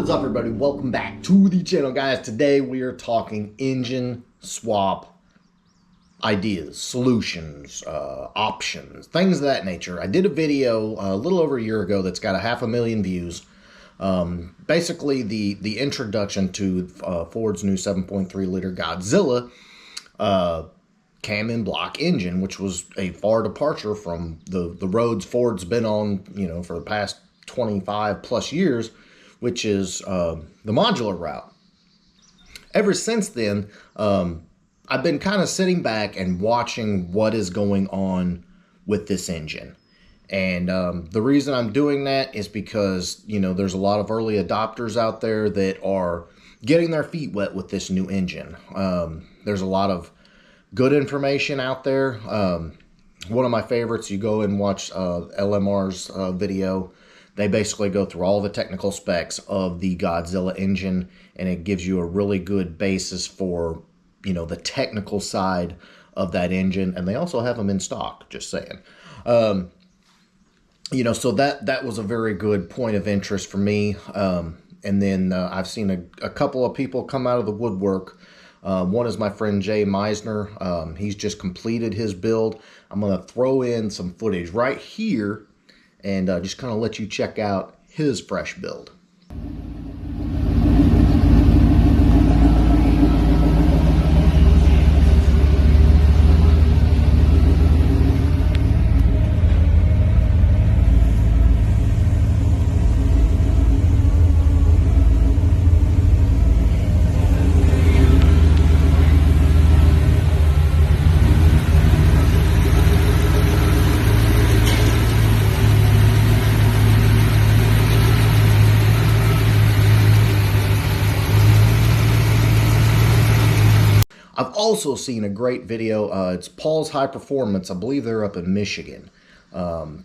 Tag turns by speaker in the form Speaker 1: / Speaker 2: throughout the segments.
Speaker 1: What is up, everybody? Welcome back to the channel, guys. Today we are talking engine swap ideas, solutions, options, things of that nature. I did a video a little over a year ago that's got 500,000 views. Basically, the introduction to Ford's new 7.3 liter Godzilla cam and block engine, which was a far departure from the roads Ford's been on, for the past 25 plus years, which is the modular route. Ever since then, I've been kind of sitting back and watching what is going on with this engine. And the reason I'm doing that is because, there's a lot of early adopters out there that are getting their feet wet with this new engine. There's a lot of good information out there. One of my favorites, you go and watch LMR's video. They basically go through all the technical specs of the Godzilla engine, and it gives you a really good basis for, the technical side of that engine. And they also have them in stock, just saying. So that was a very good point of interest for me. And then I've seen a couple of people come out of the woodwork. One is my friend Jay Meisner. He's just completed his build. I'm going to throw in some footage right here and just kind of let you check out his fresh build. I've also seen a great video. It's Paul's High Performance. I believe they're up in Michigan.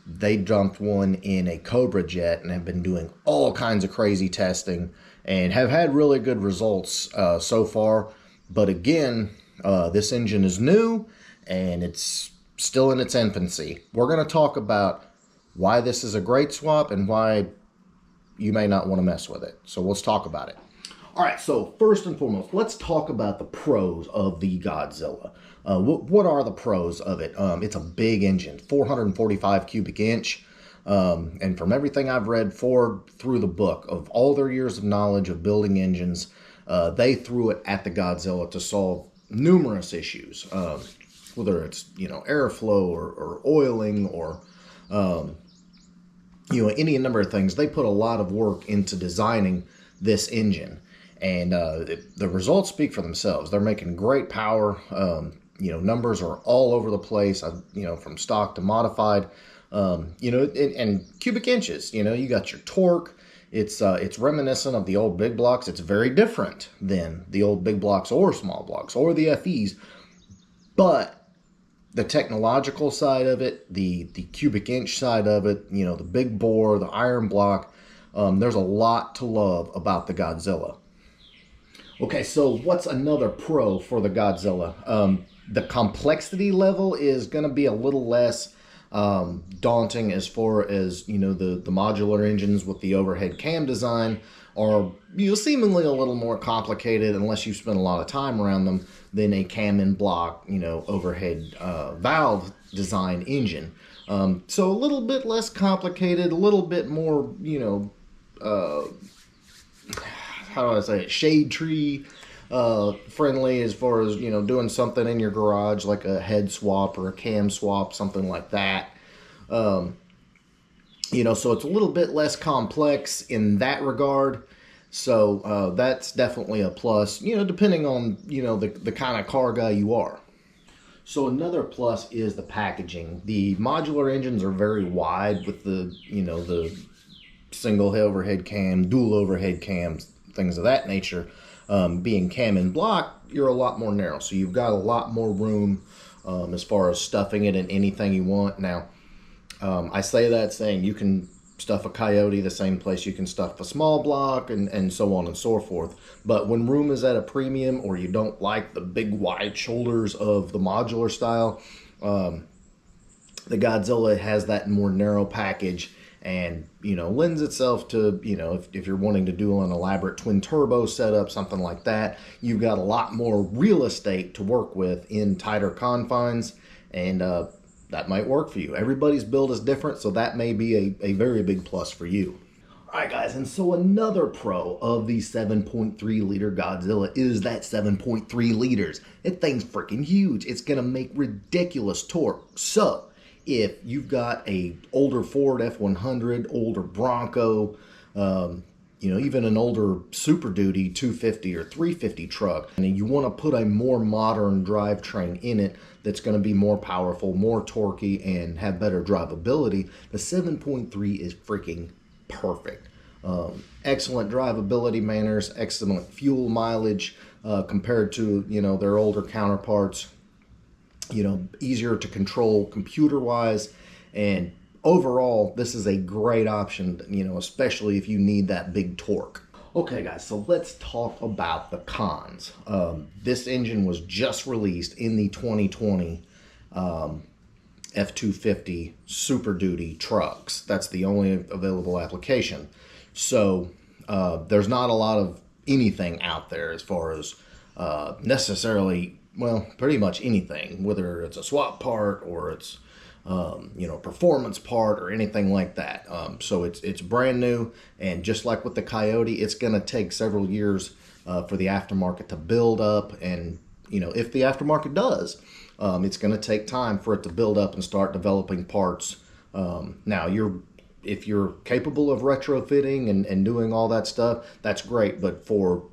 Speaker 1: They dumped one in a Cobra jet and have been doing all kinds of crazy testing and have had really good results so far. But again, this engine is new and it's still in its infancy. We're going to talk about why this is a great swap and why you may not want to mess with it. So let's talk about it. All right, so first and foremost, let's talk about the pros of the Godzilla. What are the pros of it? It's a big engine, 445 cubic inch. And from everything I've read, Ford, through the book, of all their years of knowledge of building engines, they threw it at the Godzilla to solve numerous issues, whether it's, airflow or oiling or, any number of things. They put a lot of work into designing this engine. And the results speak for themselves. They're making great power. Numbers are all over the place, from stock to modified, and cubic inches. You got your torque. It's reminiscent of the old big blocks. It's very different than the old big blocks or small blocks or the FEs. But the technological side of it, the cubic inch side of it, the big bore, the iron block, there's a lot to love about the Godzilla. Okay, so what's another pro for the Godzilla? The complexity level is going to be a little less daunting as far as, the modular engines with the overhead cam design are seemingly a little more complicated unless you spend a lot of time around them than a cam and block, overhead valve design engine. So a little bit less complicated, a little bit more, how do I say it, shade tree friendly as far as, doing something in your garage like a head swap or a cam swap, something like that. So it's a little bit less complex in that regard. So that's definitely a plus, depending on, the kind of car guy you are. So another plus is the packaging. The modular engines are very wide with the, the single overhead cam, dual overhead cams, things of that nature. Being cam and block, you're a lot more narrow. So you've got a lot more room as far as stuffing it in anything you want. Now, I say that saying you can stuff a Coyote the same place you can stuff a small block and so on and so forth. But when room is at a premium or you don't like the big wide shoulders of the modular style, the Godzilla has that more narrow package and lends itself to if you're wanting to do an elaborate twin turbo setup, something like that. You've got a lot more real estate to work with in tighter confines, and that might work for you. Everybody's build is different, so that may be a very big plus for you. All right, guys, and so another pro of the 7.3 liter Godzilla is that 7.3 liters. That thing's freaking huge. It's gonna make ridiculous torque. So if you've got a older Ford F100, older Bronco, even an older Super Duty 250 or 350 truck, and you want to put a more modern drivetrain in it that's going to be more powerful, more torquey, and have better drivability, the 7.3 is freaking perfect. Excellent drivability manners, excellent fuel mileage compared to their older counterparts. Easier to control computer-wise, and overall, this is a great option, especially if you need that big torque. Okay, guys, so let's talk about the cons. This engine was just released in the 2020 F250 Super Duty trucks. That's the only available application. So there's not a lot of anything out there as far as necessarily, well, pretty much anything, whether it's a swap part or it's performance part or anything like that. So it's brand new, and just like with the Coyote, it's going to take several years for the aftermarket to build up. And if the aftermarket does, it's going to take time for it to build up and start developing parts. Now, if you're capable of retrofitting and doing all that stuff, that's great. But for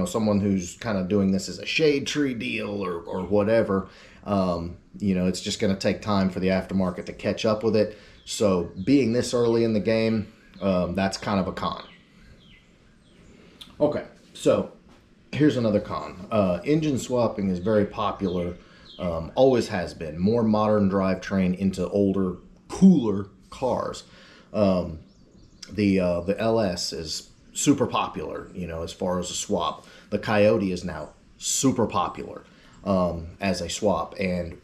Speaker 1: someone who's kind of doing this as a shade tree deal or whatever, it's just going to take time for the aftermarket to catch up with it. So being this early in the game, that's kind of a con. Okay, so here's another con. Engine swapping is very popular, always has been. More modern drivetrain into older, cooler cars. The LS is super popular, as far as a swap. The Coyote is now super popular as a swap, and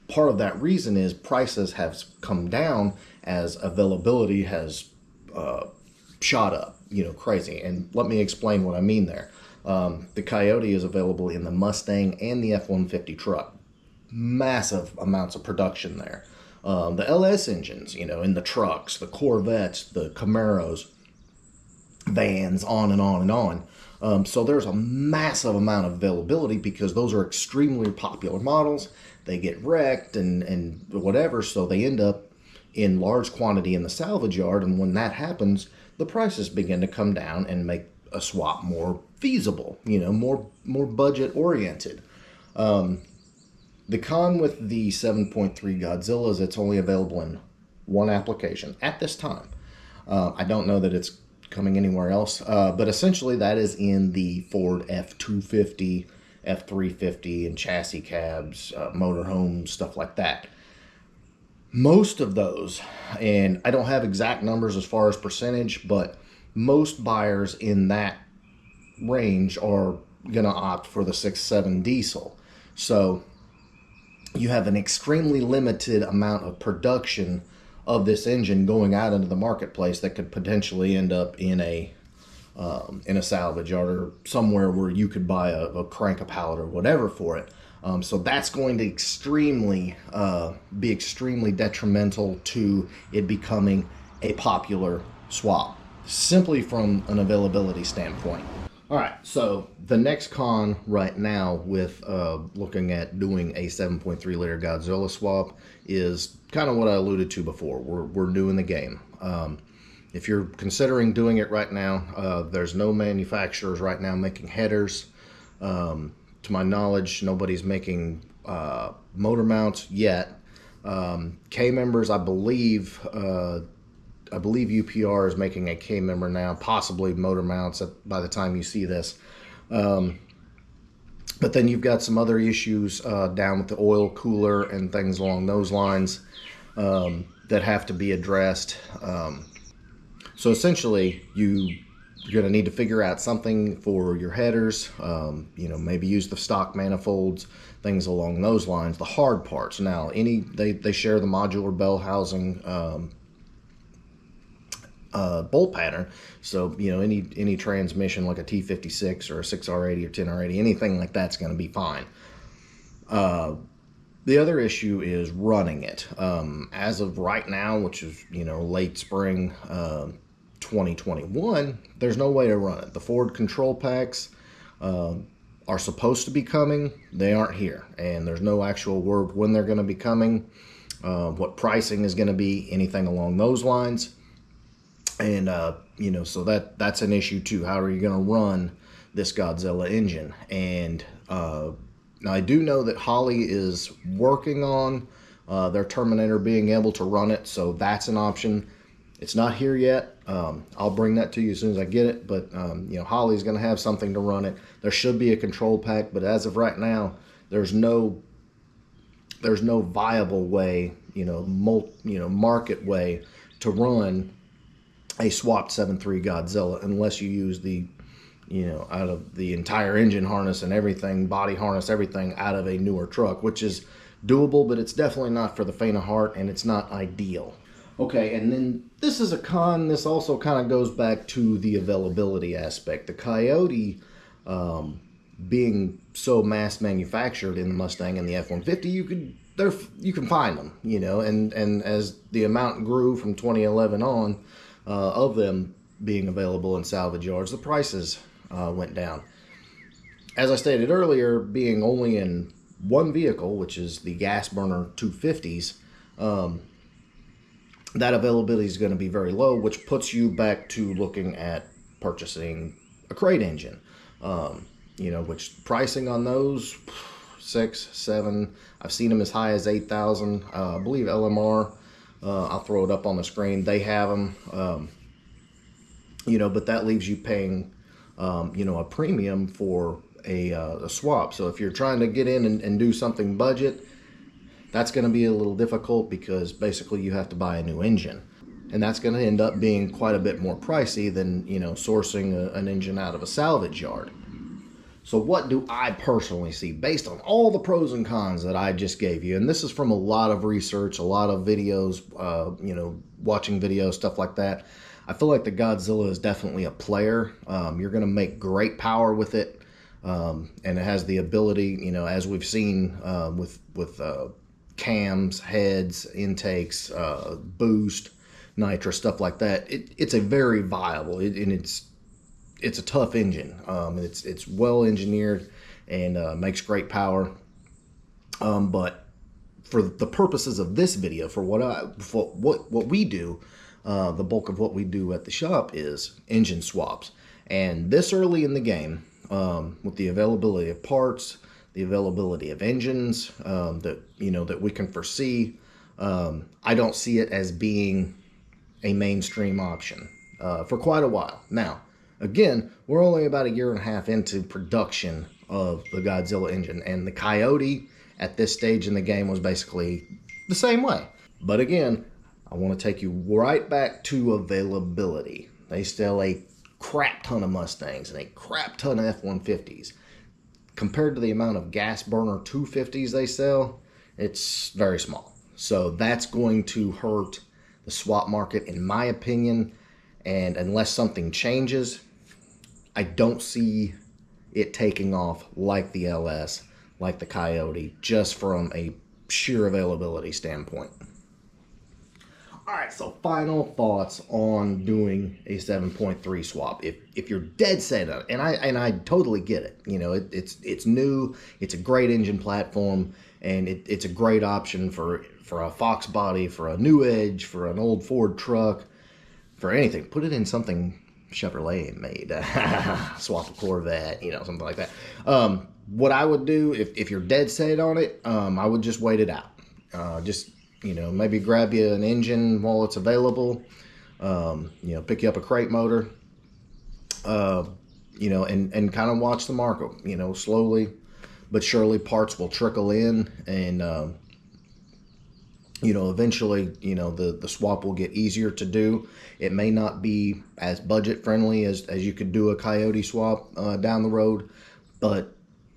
Speaker 1: part of that reason is prices have come down as availability has shot up, crazy. And let me explain what I mean there. The Coyote is available in the Mustang and the F-150 truck. Massive amounts of production there. The LS engines, in the trucks, the Corvettes, the Camaros, vans, on and on and on. So there's a massive amount of availability because those are extremely popular models. They get wrecked and whatever, so they end up in large quantity in the salvage yard. And when that happens, the prices begin to come down and make a swap more feasible, more budget oriented. The con with the 7.3 Godzilla is it's only available in one application at this time. I don't know that it's coming anywhere else, but essentially that is in the Ford F250, F350, and chassis cabs, motorhomes, stuff like that. Most of those, and I don't have exact numbers as far as percentage, but most buyers in that range are going to opt for the 6.7 diesel. So you have an extremely limited amount of production of this engine going out into the marketplace that could potentially end up in a salvage yard or somewhere where you could buy a crank, a pallet, or whatever for it. So that's going to be extremely detrimental to it becoming a popular swap, simply from an availability standpoint. All right, so the next con right now with looking at doing a 7.3 liter Godzilla swap is kind of what I alluded to before. We're new in the game. If you're considering doing it right now, there's no manufacturers right now making headers. To my knowledge, nobody's making motor mounts yet. K-members, I believe UPR is making a K-member now, possibly motor mounts by the time you see this. But then you've got some other issues down with the oil cooler and things along those lines that have to be addressed. So essentially, you're going to need to figure out something for your headers, maybe use the stock manifolds, things along those lines, the hard parts. Now, they share the modular bell housing bolt pattern. So, any transmission like a T56 or a 6R80 or 10R80, anything like that's going to be fine. The other issue is running it. As of right now, which is, late spring 2021, there's no way to run it. The Ford control packs are supposed to be coming. They aren't here. And there's no actual word when they're going to be coming, what pricing is going to be, anything along those lines. And, so that's an issue too. How are you going to run this Godzilla engine? And now I do know that Holley is working on their Terminator being able to run it, so that's an option. It's not here yet. I'll bring that to you as soon as I get it, but Holley's going to have something to run it. There should be a control pack, but as of right now, there's no viable way, market way to run a swapped 7.3 Godzilla unless you use the out of the entire engine harness and everything, body harness, everything out of a newer truck, which is doable, but it's definitely not for the faint of heart, and it's not ideal. Okay, and then this is a con. This also kind of goes back to the availability aspect. The Coyote, being so mass manufactured in the Mustang and the F-150, you can find them, and as the amount grew from 2011 on, of them being available in salvage yards, the prices went down. As I stated earlier, being only in one vehicle, which is the gas burner 250s, that availability is going to be very low, which puts you back to looking at purchasing a crate engine. Which pricing on those, 6, 7, I've seen them as high as 8,000. I believe LMR, I'll throw it up on the screen, they have them. But that leaves you paying, a premium for a swap. So if you're trying to get in and do something budget, that's going to be a little difficult because basically you have to buy a new engine. And that's going to end up being quite a bit more pricey than, sourcing an engine out of a salvage yard. So what do I personally see based on all the pros and cons that I just gave you? And this is from a lot of research, a lot of videos, watching videos, stuff like that. I feel like the Godzilla is definitely a player. You're going to make great power with it. And it has the ability, as we've seen with cams, heads, intakes, boost, nitrous, stuff like that. It's a very viable, and it's a tough engine. It's well engineered and makes great power. But for the purposes of this video, for what we do, the bulk of what we do at the shop is engine swaps. And this early in the game, with the availability of parts, the availability of engines that we can foresee, I don't see it as being a mainstream option for quite a while. Now, again, we're only about 1.5 years into production of the Godzilla engine, and the Coyote at this stage in the game was basically the same way. But again, I want to take you right back to availability. They sell a crap ton of Mustangs and a crap ton of F-150s. Compared to the amount of gas burner 250s they sell, it's very small. So that's going to hurt the swap market, in my opinion. And unless something changes, I don't see it taking off like the LS, like the Coyote, just from a sheer availability standpoint. All right, so final thoughts on doing a 7.3 swap. If you're dead set on it, and I totally get it. It's new, it's a great engine platform, and it's a great option for a Fox body, for a new Edge, for an old Ford truck, for anything. Put it in something Chevrolet made, swap a Corvette, something like that. What I would do if you're dead set on it, I would just wait it out. Maybe grab you an engine while it's available, pick you up a crate motor, and kind of watch the market, slowly but surely parts will trickle in, and, eventually, the swap will get easier to do. It may not be as budget friendly as you could do a Coyote swap down the road, but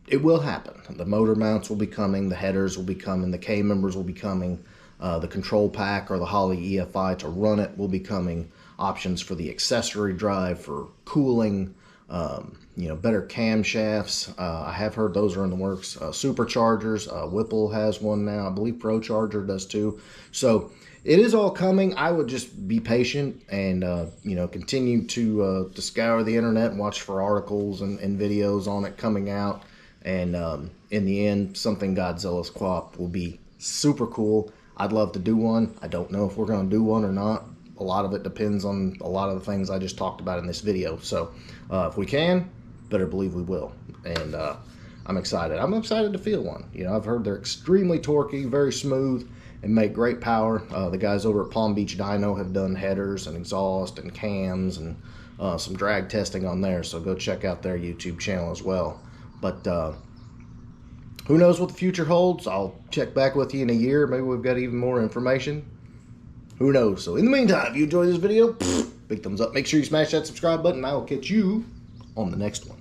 Speaker 1: it will happen. The motor mounts will be coming, the headers will be coming, the K-members will be coming, the control pack or the Holley EFI to run it will be coming. options for the accessory drive, for cooling, better camshafts. I have heard those are in the works. Superchargers, Whipple has one now. I believe ProCharger does too. So it is all coming. I would just be patient and, continue to scour the internet and watch for articles and videos on it coming out. And in the end, something Godzilla squab will be super cool. I'd love to do one. I don't know if we're going to do one or not. A lot of it depends on a lot of the things I just talked about in this video. So if we can, better believe we will. And I'm excited. I'm excited to feel one. I've heard they're extremely torquey, very smooth, and make great power. The guys over at Palm Beach Dyno have done headers and exhaust and cams and some drag testing on there. So go check out their YouTube channel as well. But who knows what the future holds? I'll check back with you in a year. Maybe we've got even more information. Who knows? So in the meantime, if you enjoyed this video, big thumbs up. Make sure you smash that subscribe button. I will catch you on the next one.